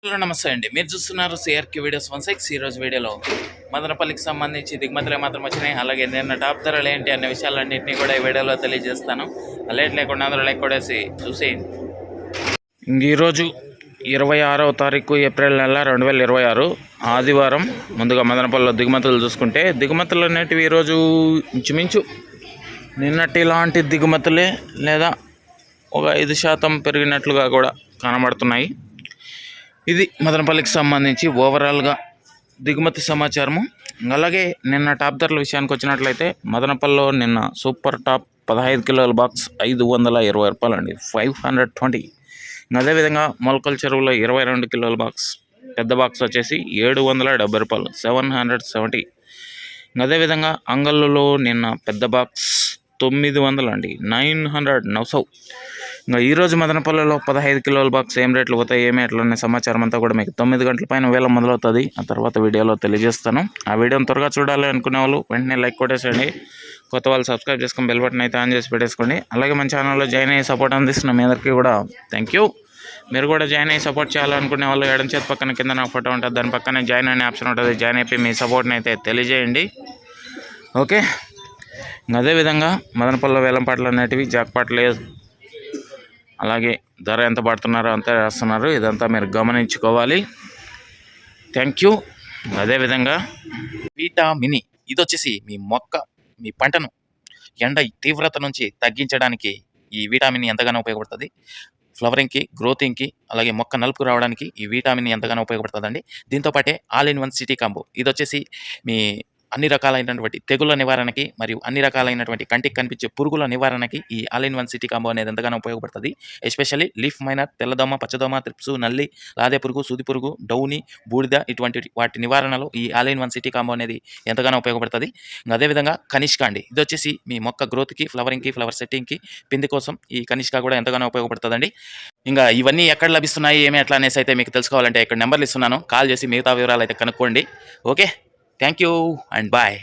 Hello నమస్తే అండి. మీరు చూస్తున్నారు సిఆర్కే వీడియోస్ 16. ఈరోజు వీడియోలో మదనపల్లికి సంబంధించి దిగుమతులు మాత్రం వచ్చినాయి, అలాగే నిన్న టాప్ ధరలు ఏంటి అనే విషయాలన్నింటినీ కూడా ఈ వీడియోలో తెలియజేస్తాను. లేట్ లేకుండా అందరూ లైక్ కొట్టేసి చూసేయండి. ఈరోజు 26వ తారీఖు ఏప్రిల్ నెల 2026 ఆదివారం. ముందుగా మదనపల్లిలో దిగుమతులు చూసుకుంటే దిగుమతులు అనేటివి ఈరోజు ఇంచుమించు నిన్నటి లాంటి దిగుమతులే లేదా ఒక 5% పెరిగినట్లుగా కూడా కనబడుతున్నాయి. ఇది మదనపల్లికి సంబంధించి ఓవరాల్గా దిగుమతి సమాచారము. అలాగే నిన్న టాప్ ధరల విషయానికి వచ్చినట్లయితే మదనపల్లిలో నిన్న సూపర్ టాప్ 15 కిలోల బాక్స్ 520 రూపాయలు అండి, 520. అదేవిధంగా మొలకల చెరువులో 22 కిలోల బాక్స్ పెద్ద బాక్స్ వచ్చేసి 770 రూపాయలు, 770. అదేవిధంగా అంగళ్ళలో నిన్న పెద్ద బాక్స్ 900 అండి, 900. ఇంకా ఈరోజు మదనపల్లిలో 15 కిలోల బాక్స్ ఏం రేట్లు పోతాయి, ఏమి ఎట్లనే సమాచారం అంతా కూడా మీకు 9 గంటల పైన వేళ మొదలవుతుంది. ఆ తర్వాత వీడియోలో తెలియజేస్తాను. ఆ వీడియోని త్వరగా చూడాలి అనుకునే వాళ్ళు వెంటనే లైక్ కొట్టేసేయండి. కొత్త వాళ్ళు సబ్స్క్రైబ్ చేసుకొని బెల్ బటన్ అయితే ఆన్ చేసి పెట్టేసుకోండి. అలాగే మన ఛానల్లో జాయిన్ అయ్యి సపోర్ట్ అందిస్తున్న మీ అందరికీ కూడా థ్యాంక్ యూ. మీరు కూడా జాయిన్ అయ్యి సపోర్ట్ చేయాలనుకునే వాళ్ళు ఎడం చేతి పక్కన కింద నా ఫోటో ఉంటుంది, దాని పక్కనే జాయిన్ అనే ఆప్షన్ ఉంటుంది. జాయిన్ అయిపోయి మీ సపోర్ట్ని అయితే తెలియజేయండి. ఓకే. అదేవిధంగా మదనపల్లిలో వేలంపాటలు అనేటివి జాక్పాట్ లేదు, అలాగే ధర ఎంత పడుతున్నారో అంతే రాస్తున్నారు. ఇదంతా మీరు గమనించుకోవాలి. Thank you. అదేవిధంగా వీటా మినీ, ఇది వచ్చేసి మీ పంటను ఎండ తీవ్రత నుంచి తగ్గించడానికి ఈ విటామిన్ ఎంతగానో ఉపయోగపడుతుంది. ఫ్లవరింగ్కి, గ్రోతింగ్కి, అలాగే మొక్క నలుపుకు రావడానికి ఈ విటామిన్ ఎంతగానో ఉపయోగపడుతుందండి. దీంతోపాటే all in one city combo, ఇది వచ్చేసి మీ అన్ని రకాలైనటువంటి తెగుళ్ళ నివారణకి మరియు అన్ని రకాలైనటువంటి కంటికి కనిపించే పురుగుల నివారణకి ఈ all in one city combo అనేది ఎంతగానో ఉపయోగపడుతుంది. ఎస్పెషల్లీ లీఫ్ మైనర్, తెల్లదోమ, పచ్చదోమ, త్రిప్సు, నల్లి, లాదే పురుగు, సూది పురుగు, డౌని, బూడిద ఇటువంటి వాటి నివారణలో ఈ all in one city combo అనేది ఎంతగానో ఉపయోగపడుతుంది. అదేవిధంగా కనిష్క అండి, ఇది వచ్చేసి మీ మొక్క గ్రోత్కి, ఫ్లవరింగ్కి, ఫ్లవర్ సెట్టింగ్కి, పిండి కోసం ఈ కనిష్క కూడా ఎంతగానో ఉపయోగపడుతుందండి. ఇంకా ఇవన్నీ ఎక్కడ లభిస్తున్నాయి, ఏమి ఎట్లా అనేసి అయితే మీకు తెలుసుకోవాలంటే ఇక్కడ నెంబర్లు ఇస్తున్నాను, కాల్ చేసి మిగతా వివరాలు అయితే కనుక్కోండి. Okay. Thank you and bye.